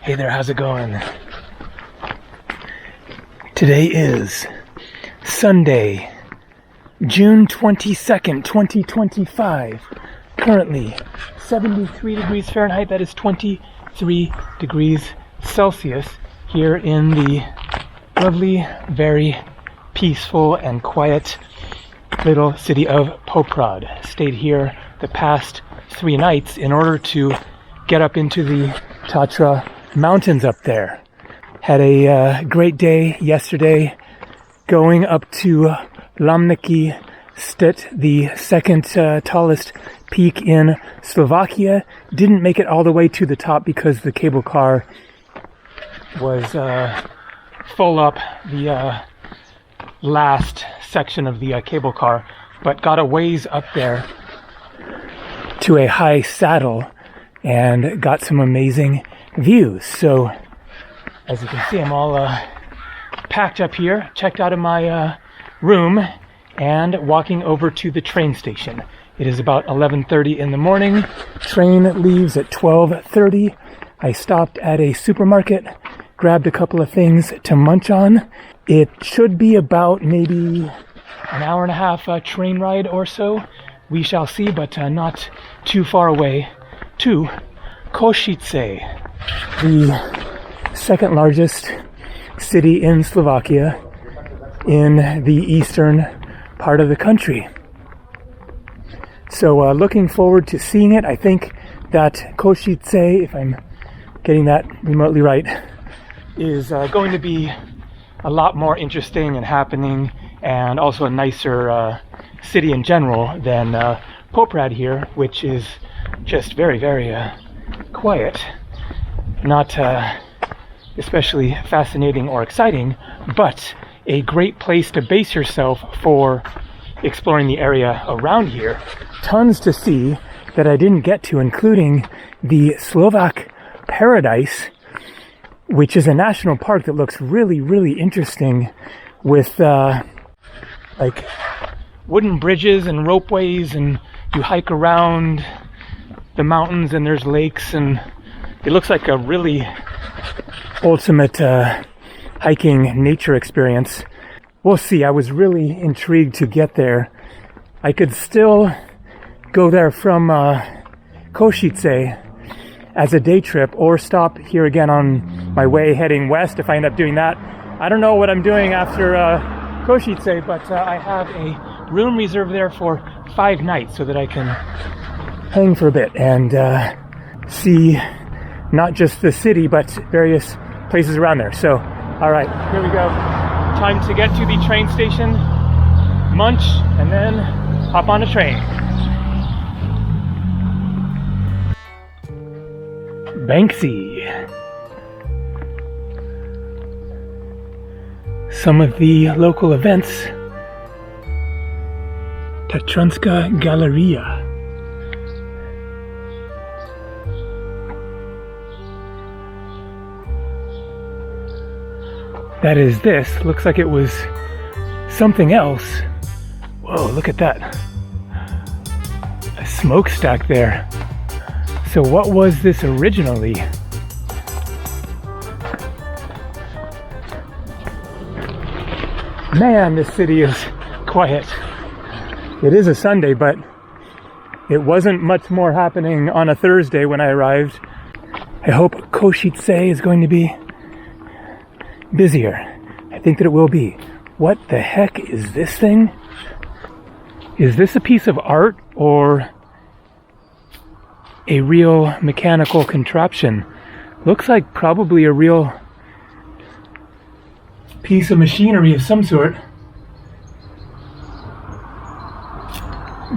Hey there, how's it going? Today is Sunday, June 22nd, 2025. Currently 73 degrees Fahrenheit, that is 23 degrees Celsius here in the lovely, very peaceful and quiet little city of Poprad. Stayed here the past 3 nights in order to get up into the Tatra mountains up there. Had a great day yesterday going up to Lamniki Stet, the second tallest peak in Slovakia. Didn't make it all the way to the top because the cable car was full up the last section of the cable car, but got a ways up there to a high saddle and got some amazing views. So as you can see, I'm all packed up here, checked out of my room, and walking over to the train station. It is about 11:30 in the morning. Train leaves at 12:30. I stopped at a supermarket, grabbed a couple of things to munch on. It should be about maybe an hour and a half train ride or so. We shall see, but not too far away to Košice, the second largest city in Slovakia in the eastern part of the country. So looking forward to seeing it. I think that Košice, if I'm getting that remotely right, is going to be a lot more interesting and happening, and also a nicer city in general than Poprad here, which is just very, very quiet. Not especially fascinating or exciting, but a great place to base yourself for exploring the area around here. Tons to see that I didn't get to, including the Slovak Paradise, which is a national park that looks really, really interesting with like wooden bridges and ropeways, and you hike around the mountains and there's lakes, and it looks like a really ultimate hiking nature experience. We'll see. I was really intrigued to get there. I could still go there from Košice as a day trip, or stop here again on my way heading west if I end up doing that. I don't know what I'm doing after Košice, but I have a room reserved there for 5 nights so that I can hang for a bit and see not just the city, but various places around there. So, all right, here we go. Time to get to the train station, munch, and then hop on a train. Banksy. Some of the local events. Tatranska Galeria. That is this. Looks like it was something else. Whoa, look at that. A smokestack there. So what was this originally? Man, this city is quiet. It is a Sunday, but it wasn't much more happening on a Thursday when I arrived. I hope Košice is going to be busier. I think that it will be. What the heck is this thing? Is this a piece of art or a real mechanical contraption? Looks like probably a real piece of machinery of some sort.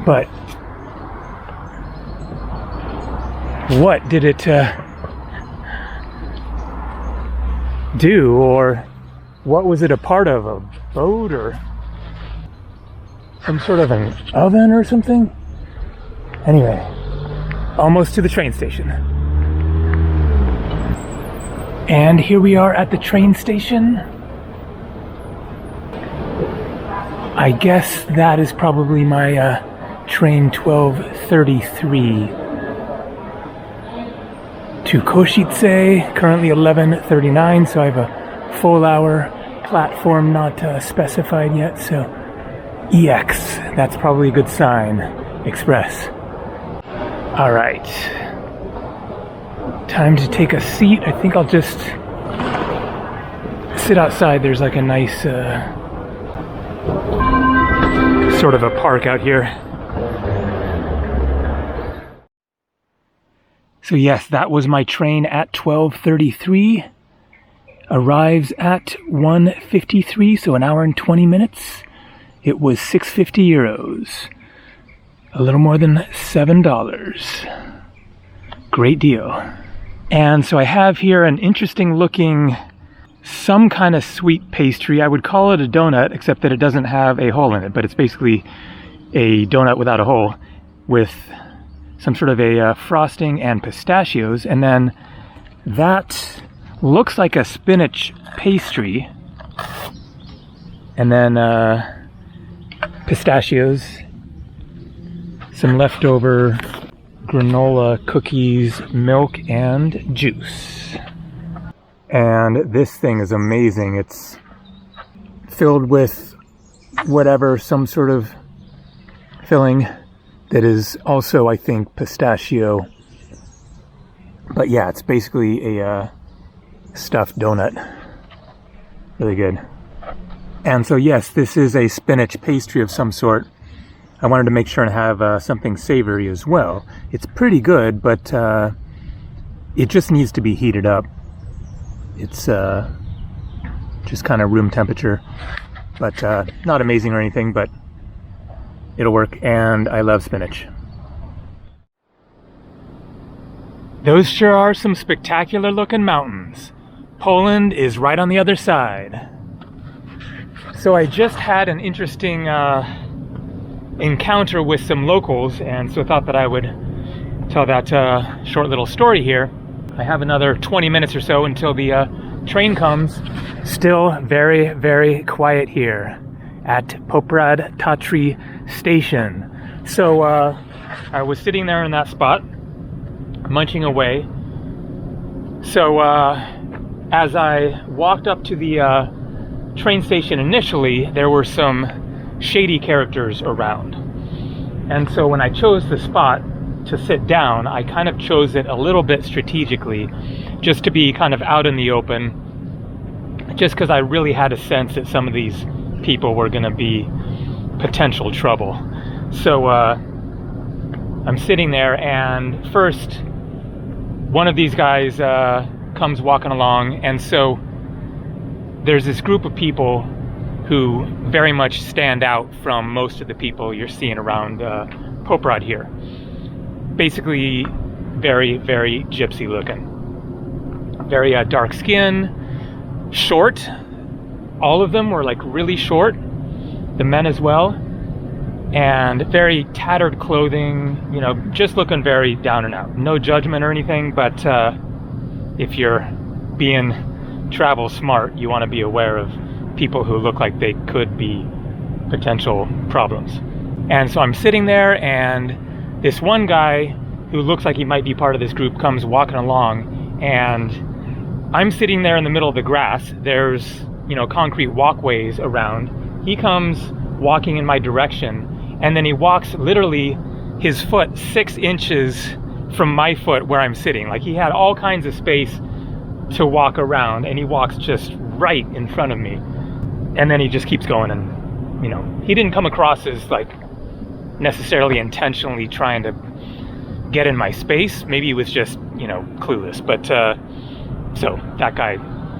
But what did it do, or what was it a part of? A boat or some sort of an oven or something? Anyway, almost to the train station. And here we are at the train station. I guess that is probably my train 1233 to Košice, currently 11:39, so I have a full hour platform not specified yet, so EX, that's probably a good sign. Express. All right, time to take a seat. I think I'll just sit outside. There's like a nice sort of a park out here. So yes, that was my train at 12:33. Arrives at 1:53, so an hour and 20 minutes. It was 650 euros. A little more than $7. Great deal. And so I have here an interesting looking, some kind of sweet pastry. I would call it a donut, except that it doesn't have a hole in it, but it's basically a donut without a hole with some sort of a frosting and pistachios. And then that looks like a spinach pastry. And then pistachios, some leftover granola cookies, milk, and juice. And this thing is amazing. It's filled with whatever, some sort of filling that is also, I think, pistachio. But yeah, it's basically a stuffed donut. Really good. And so yes, this is a spinach pastry of some sort. I wanted to make sure and have something savory as well. It's pretty good, but it just needs to be heated up. It's just kind of room temperature, but not amazing or anything, but it'll work, and I love spinach. Those sure are some spectacular looking mountains. Poland is right on the other side. So I just had an interesting encounter with some locals, and so I thought that I would tell that short little story here. I have another 20 minutes or so until the train comes. Still very, very quiet here at Poprad Tatry station. So I was sitting there in that spot, munching away. So as I walked up to the train station initially, there were some shady characters around. And so when I chose the spot to sit down, I kind of chose it a little bit strategically, just to be kind of out in the open, just because I really had a sense that some of these people were going to be potential trouble. So I'm sitting there, and first one of these guys comes walking along, and so there's this group of people who very much stand out from most of the people you're seeing around Poprad here. Basically very, very gypsy looking. Very dark skin, short. All of them were like really short, the men as well, and very tattered clothing, you know, just looking very down and out. No judgment or anything, but if you're being travel smart, you want to be aware of people who look like they could be potential problems. And so I'm sitting there, and this one guy who looks like he might be part of this group comes walking along, and I'm sitting there in the middle of the grass. There's, you know, concrete walkways around. He comes walking in my direction, and then he walks literally his foot 6 inches from my foot where I'm sitting. Like, he had all kinds of space to walk around, and he walks just right in front of me. And then he just keeps going, and, you know, he didn't come across as like necessarily intentionally trying to get in my space. Maybe he was just, you know, clueless. But so that guy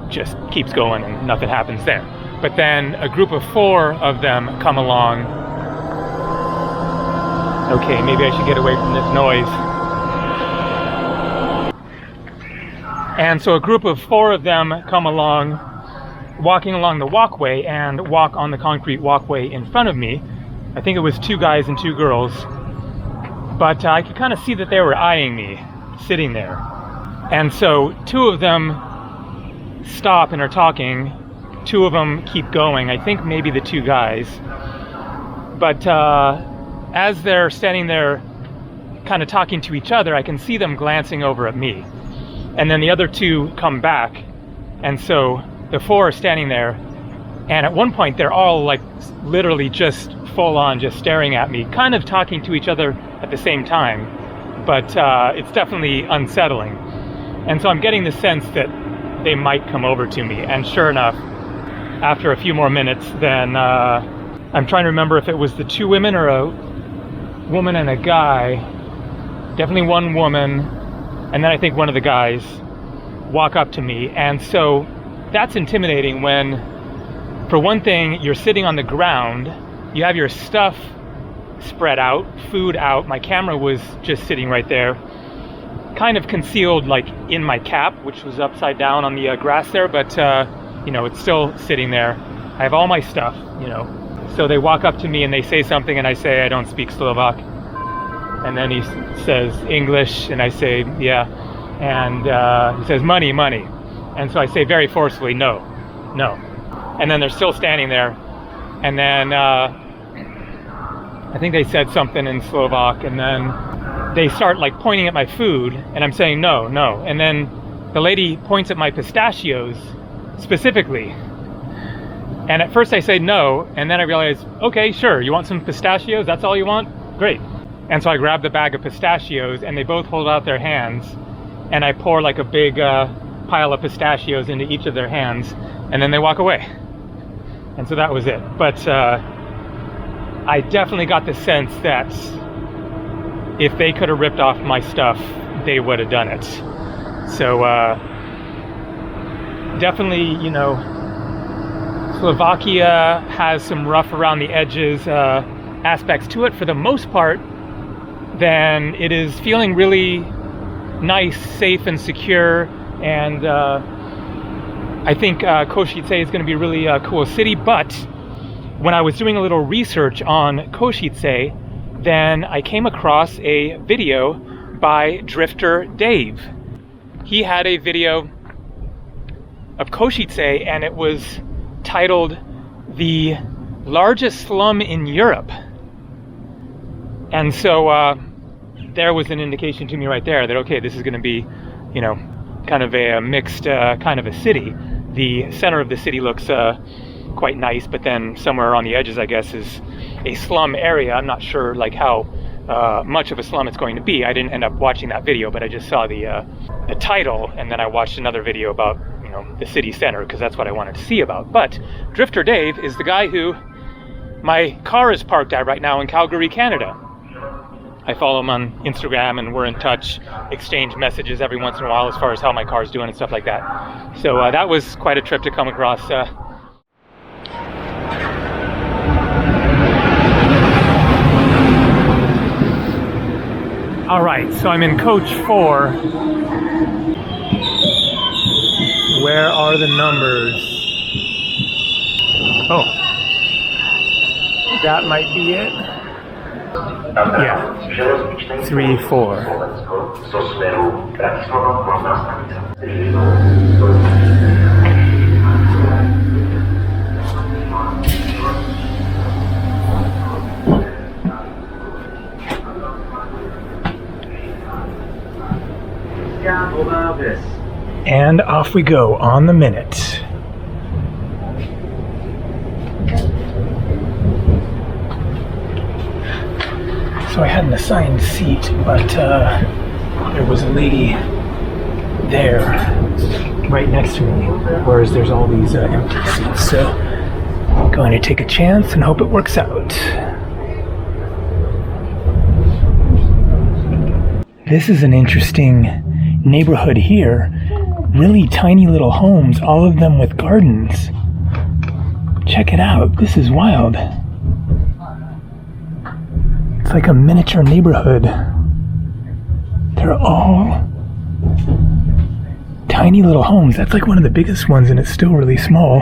just keeps going and nothing happens there. But then a group of 4 of them come along. Okay, maybe I should get away from this noise. And so a group of 4 of them come along, walking along the walkway, and walk on the concrete walkway in front of me. I think it was 2 guys and 2 girls, but I could kind of see that they were eyeing me sitting there. And so 2 of them stop and are talking. 2 of them keep going. I think maybe the 2 guys. But as they're standing there kind of talking to each other, I can see them glancing over at me. and then the other 2 come back, and so the 4 are standing there, and at one point they're all like literally just full on just staring at me, kind of talking to each other at the same time, but it's definitely unsettling. And so I'm getting the sense that they might come over to me, and sure enough, after a few more minutes, then I'm trying to remember if it was the 2 women or a woman and a guy. Definitely one woman, and then I think one of the guys walk up to me. And so that's intimidating when, for one thing, you're sitting on the ground, you have your stuff spread out, food out. My camera was just sitting right there, kind of concealed like in my cap, which was upside down on the grass there, but you know, it's still sitting there. I have all my stuff, you know. So they walk up to me and they say something, and I say, I don't speak Slovak. And then he says English, and I say, yeah. And he says, money, money. And so I say very forcefully, no, no. And then they're still standing there. And then I think they said something in Slovak, and then they start like pointing at my food, and I'm saying, no, no. And then the lady points at my pistachios specifically. And at first I say no, and then I realize, okay, sure, you want some pistachios? That's all you want? Great. And so I grab the bag of pistachios, and they both hold out their hands, and I pour like a big pile of pistachios into each of their hands, and then they walk away. And so that was it. But I definitely got the sense that if they could have ripped off my stuff, they would have done it. So definitely, you know, Slovakia has some rough around the edges aspects to it. For the most part, then it is feeling really nice, safe, and secure. And I think Košice is going to be a really cool city. But when I was doing a little research on Košice, then I came across a video by Drifter Dave. He had a video of Košice, and it was titled "The Largest Slum in Europe." And so there was an indication to me right there that, okay, this is going to be, you know, kind of a mixed kind of a city. The center of the city looks quite nice, but then somewhere on the edges, I guess, is a slum area. I'm not sure like how much of a slum it's going to be. I didn't end up watching that video, but I just saw the title, and then I watched another video about, you know, the city center, because that's what I wanted to see about. But Drifter Dave is the guy who my car is parked at right now in Calgary, Canada. I follow him on Instagram, and we're in touch, exchange messages every once in a while as far as how my car's doing and stuff like that. So that was quite a trip to come across. All right, so I'm in coach 4. Where are the numbers? Oh, that might be it. Yeah, 3, 4. And off we go on the minute. So I had an assigned seat, but there was a lady there right next to me, whereas there's all these empty seats. So I'm going to take a chance and hope it works out. This is an interesting neighborhood here. Really tiny little homes, all of them with gardens. Check it out. This is wild. It's like a miniature neighborhood. They're all tiny little homes. That's like one of the biggest ones, and it's still really small.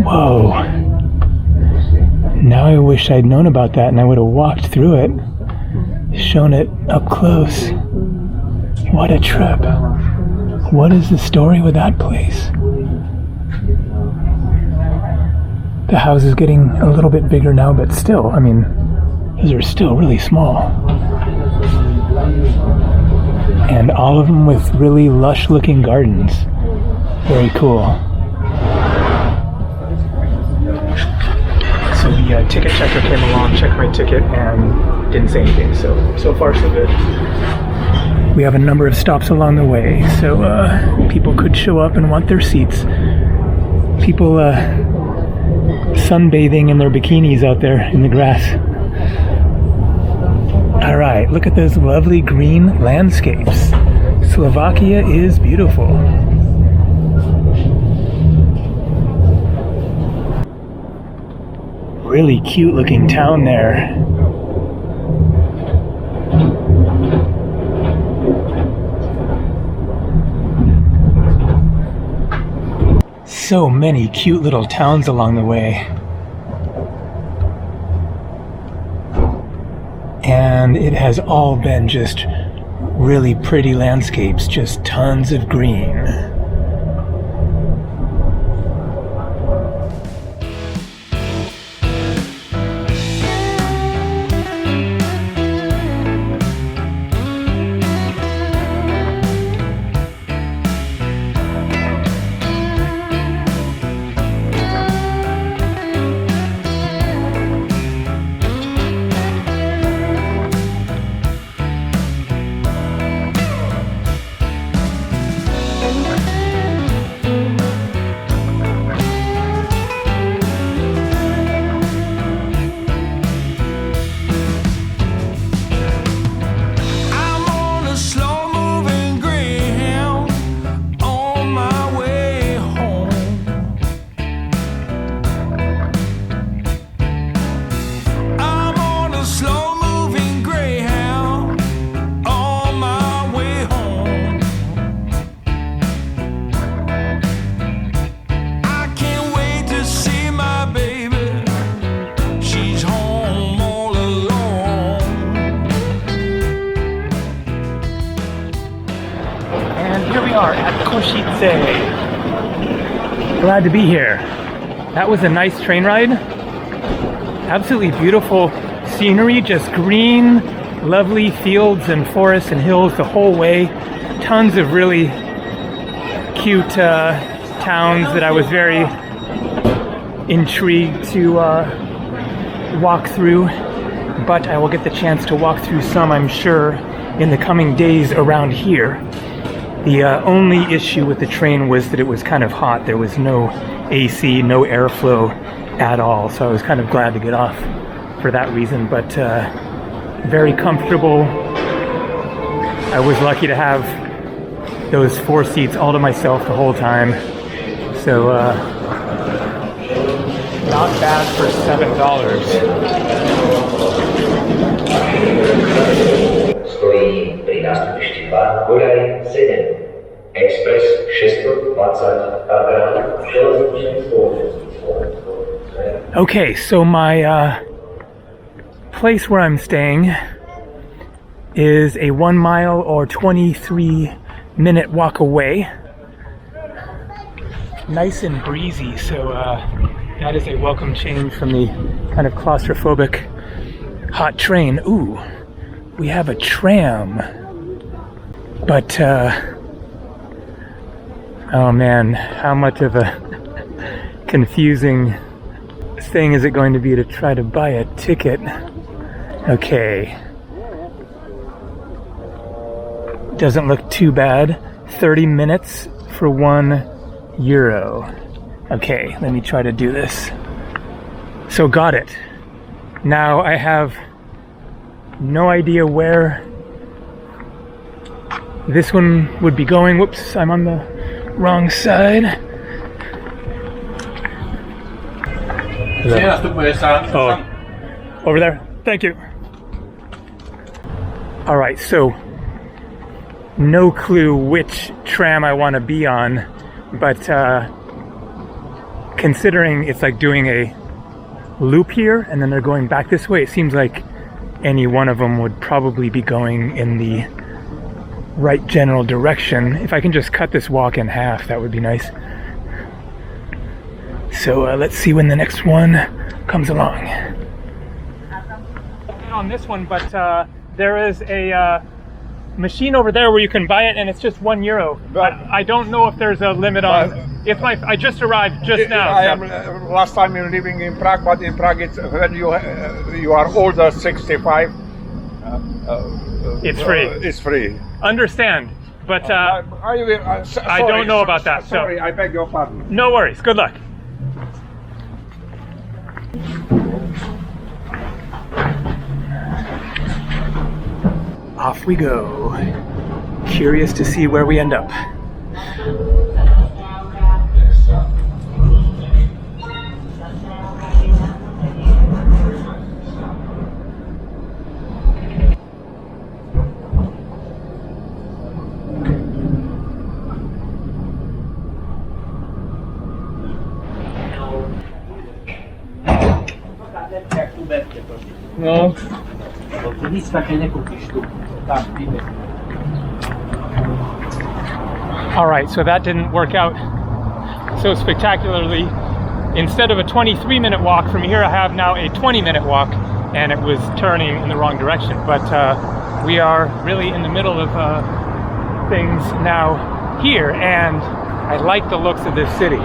Whoa. Now I wish I'd known about that and I would have walked through it, shown it up close. What a trip. What is the story with that place? The house is getting a little bit bigger now, but still, I mean, these are still really small. And all of them with really lush looking gardens. Very cool. So the ticket checker came along, checked my ticket, and didn't say anything. So far so good. We have a number of stops along the way, so people could show up and want their seats. People sunbathing in their bikinis out there in the grass. All right, look at those lovely green landscapes. Slovakia is beautiful. Really cute looking town there. So many cute little towns along the way. And it has all been just really pretty landscapes, just tons of green. Košice. Glad to be here. That was a nice train ride. Absolutely beautiful scenery, just green, lovely fields and forests and hills the whole way. Tons of really cute towns that I was very intrigued to walk through. But I will get the chance to walk through some, I'm sure, in the coming days around here. The only issue with the train was that it was kind of hot. There was no AC, no airflow at all. So I was kind of glad to get off for that reason, but very comfortable. I was lucky to have those 4 seats all to myself the whole time. So not bad for $7. Stojí pri nástupišti 2, Koľaj 7, Express 620, Carlberg, železničný spoločenský Slovensko. Okay, so my place where I'm staying is a 1 mile or 23-minute walk away. Nice and breezy, so that is a welcome change from the kind of claustrophobic hot train. Ooh, we have a tram, but oh man, how much of a confusing thing is it going to be to try to buy a ticket? Okay, doesn't look too bad. 30 minutes for €1. Okay, let me try to do this. So got it. Now I have no idea where this one would be going. Whoops, I'm on the wrong side. Oh, over there. Thank you. All right, so no clue which tram I want to be on, but considering it's like doing a loop here and then they're going back this way, it seems like any one of them would probably be going in the right general direction. If I can just cut this walk in half, that would be nice. So let's see when the next one comes along. On this one, but there is a machine over there where you can buy it, and it's just €1. But- I don't know if there's a limit on. It's I just arrived just now. I so- am last time you're living in Prague, but in Prague it's when you are older 65. It's free. It's free. Understand, but I don't know about that, so- Sorry, I beg your pardon. no worries. Good luck. Off we go. Curious to see where we end up. No. All right, so that didn't work out so spectacularly. Instead of a 23-minute walk from here, I have now a 20-minute walk, and it was turning in the wrong direction. But we are really in the middle of things now here, and I like the looks of this city.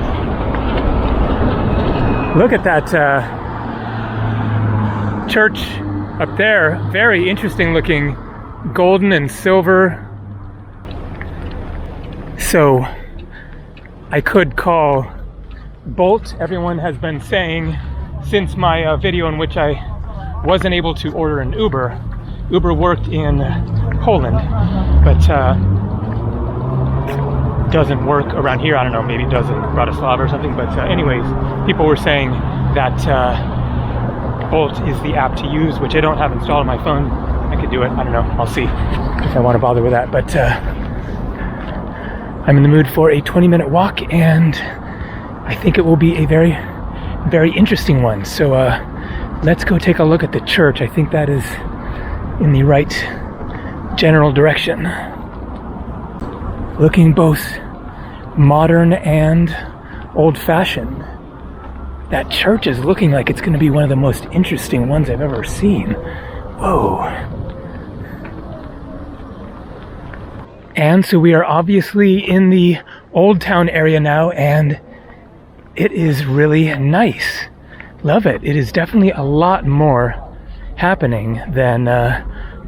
Look at that church up there, very interesting looking, golden and silver. So I could call Bolt. Everyone has been saying since my video in which I wasn't able to order an Uber. Uber worked in Poland, but doesn't work around here. I don't know, maybe it does in Bratislava or something, but anyways, people were saying that Bolt is the app to use, which I don't have installed on my phone. I could do it, I don't know, I'll see if I want to bother with that, but I'm in the mood for a 20-minute walk, and I think it will be a very, very interesting one. So let's go take a look at the church. I think that is in the right general direction. Looking both modern and old-fashioned. That church is looking like it's going to be one of the most interesting ones I've ever seen. Whoa. And so we are obviously in the Old Town area now, and it is really nice. Love it. It is definitely a lot more happening than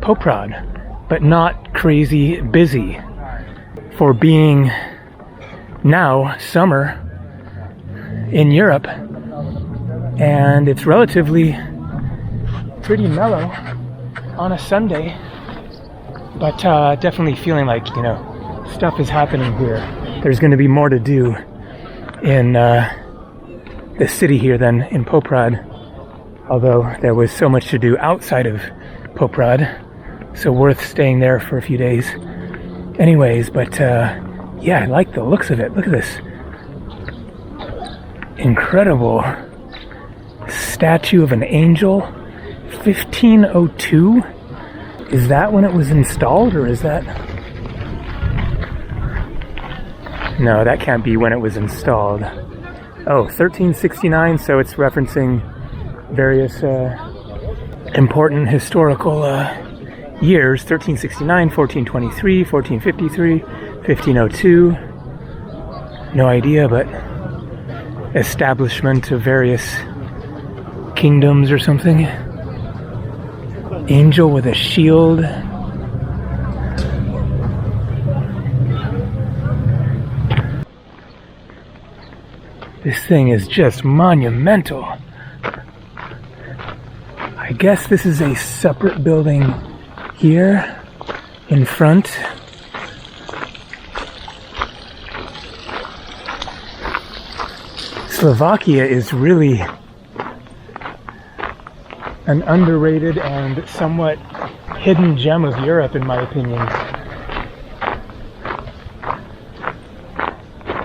Poprad, but not crazy busy. For being now summer in Europe, and it's relatively pretty mellow on a Sunday, but definitely feeling like, you know, stuff is happening here. There's going to be more to do in the city here than in Poprad, although there was so much to do outside of Poprad, so worth staying there for a few days. Anyways, but yeah, I like the looks of it. Look at this incredible statue of an angel. 1502. Is that when it was installed, or is that? No, that can't be when it was installed. Oh, 1369, so it's referencing various important historical years. 1369, 1423, 1453, 1502. No idea, but establishment of various kingdoms or something. Angel with a shield. This thing is just monumental. I guess this is a separate building here in front. Slovakia is really an underrated and somewhat hidden gem of Europe, in my opinion.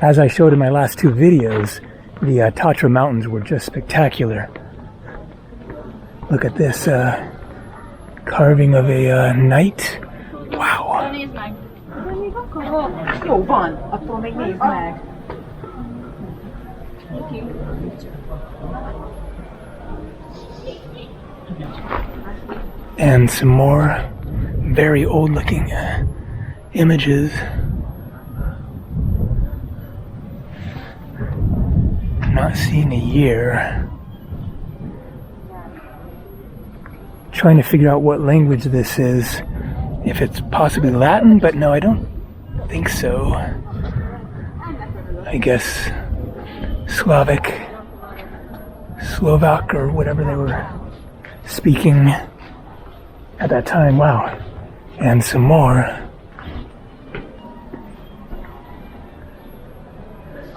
As I showed in my last two videos, the Tatra Mountains were just spectacular. Look at this carving of a knight. Wow. Jó van, attól még nézd meg. And some more very old looking images. I'm not seeing a year. Trying to figure out what language this is. If it's possibly Latin, but no, I don't think so. I guess Slovak, or whatever they were speaking at that time. Wow. And some more.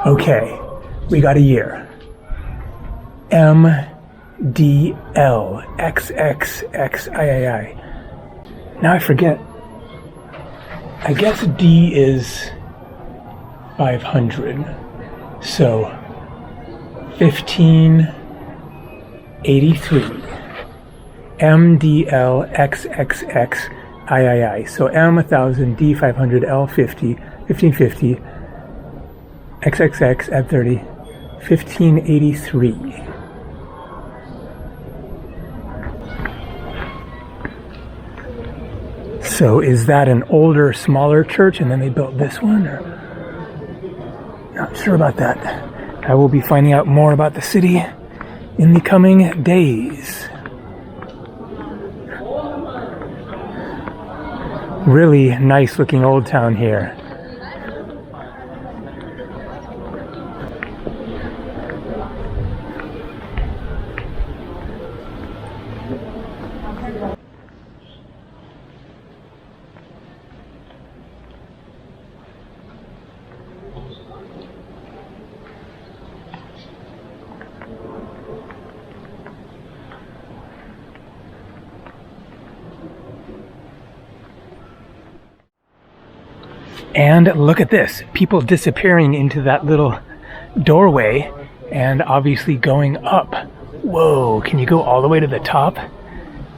Okay, we got a year. MDLXXXIII. Now I forget. I guess D is 500. So 1583. MDLXXXIII. So M 1000, D 500, L 50, 1550, XXX at 30, 1583. So is that an older, smaller church and then they built this one? Or not sure about that. I will be finding out more about the city in the coming days. Really nice looking old town here. And look at this, people disappearing into that little doorway and obviously going up. Whoa, can you go all the way to the top?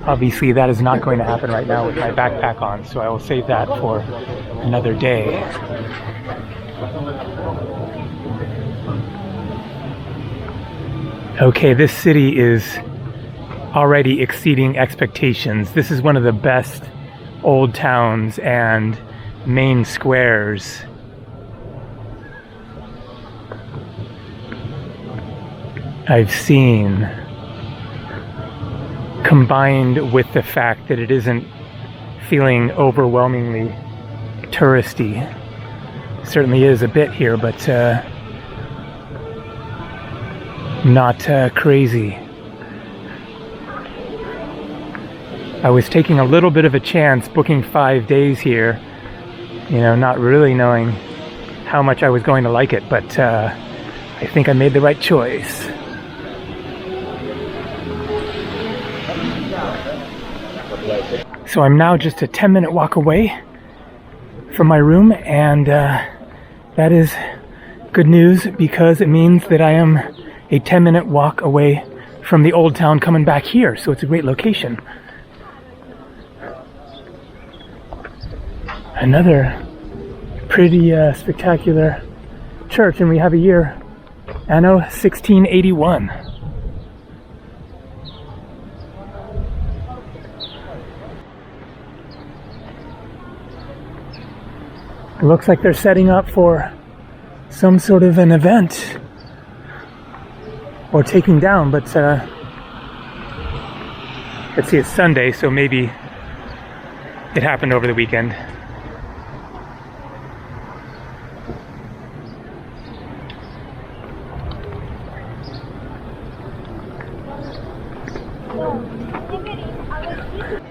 Obviously that is not going to happen right now with my backpack on, so I will save that for another day. Okay, this city is already exceeding expectations. This is one of the best old towns and main squares. I've seen, combined with the fact that it isn't feeling overwhelmingly touristy. Certainly is a bit here, but not crazy. I was taking a little bit of a chance booking 5 days here, you know, not really knowing how much I was going to like it, but I think I made the right choice. So I'm now just a 10-minute walk away from my room, and that is good news because it means that I am a 10-minute walk away from the old town coming back here, so it's a great location. Another pretty spectacular church, and we have a year, anno 1681. It looks like they're setting up for some sort of an event or taking down, but let's see, it's Sunday, so maybe it happened over the weekend.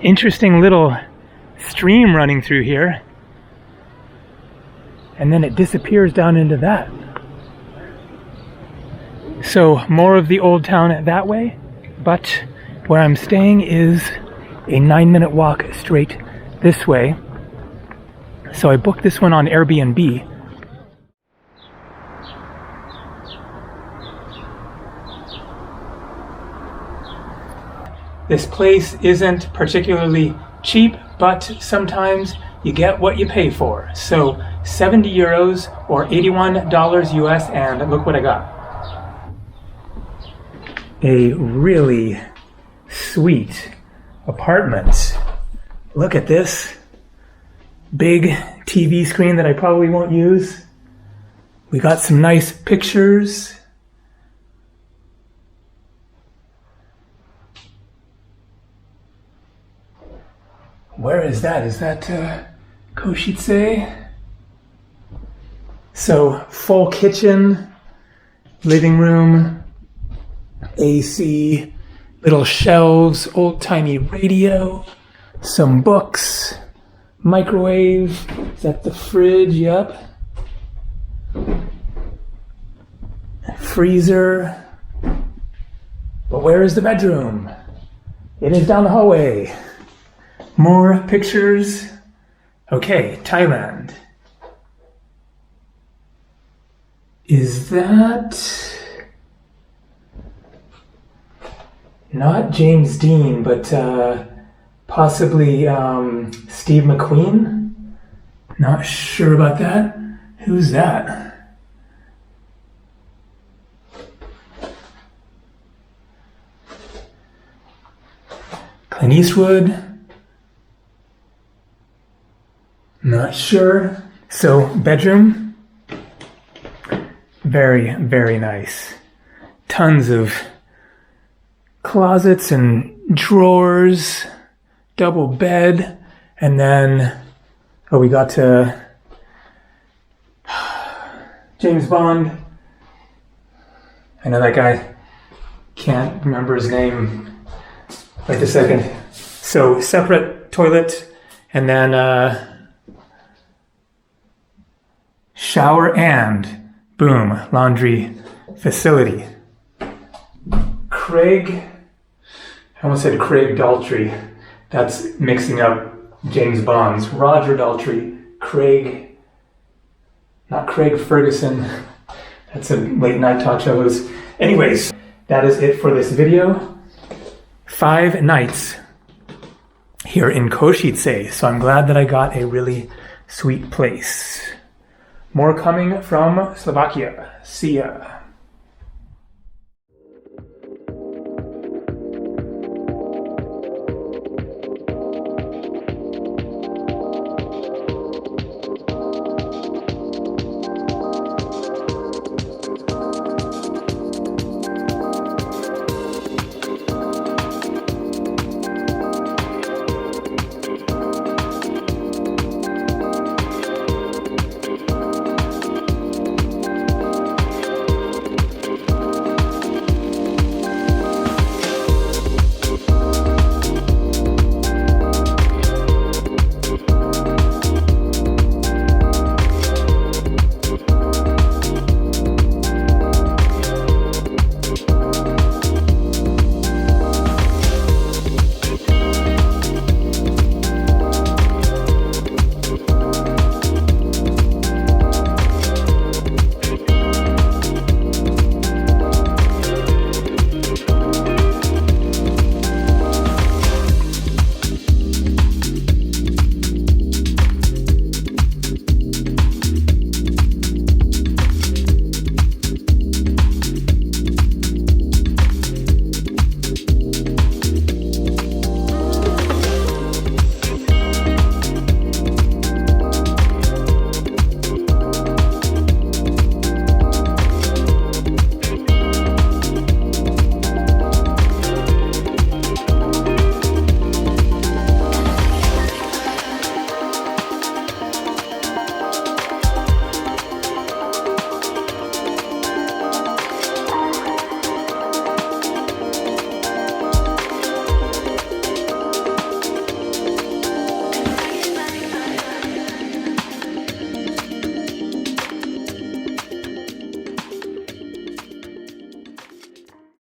Interesting little stream running through here, and then it disappears down into that. So more of the old town that way, but where I'm staying is a 9-minute walk straight this way. So I booked this one on Airbnb. This place isn't particularly cheap, but sometimes you get what you pay for. So 70 euros or $81 US, and look what I got. A really sweet apartment. Look at this big TV screen that I probably won't use. We got some nice pictures. Where is that? Is that Košice? So, full kitchen, living room, AC, little shelves, old-timey radio, some books, microwave. Is that the fridge? Yep. Freezer. But where is the bedroom? It is down the hallway. More pictures. Okay, Thailand. Is that not James Dean, but possibly Steve McQueen? Not sure about that. Who's that? Clint Eastwood? Not sure. So, bedroom? Very, very nice. Tons of closets and drawers, double bed, and then, oh, we got to James Bond. I know that guy. Can't remember his name. Wait a second. So, separate toilet, and then shower and boom, laundry facility. Craig, I almost said Craig Daltrey. That's mixing up James Bond's. Roger Daltrey, Craig, not Craig Ferguson. That's a late night talk show host. Anyways, that is it for this video. 5 nights here in Košice. So I'm glad that I got a really sweet place. More coming from Slovakia. See ya.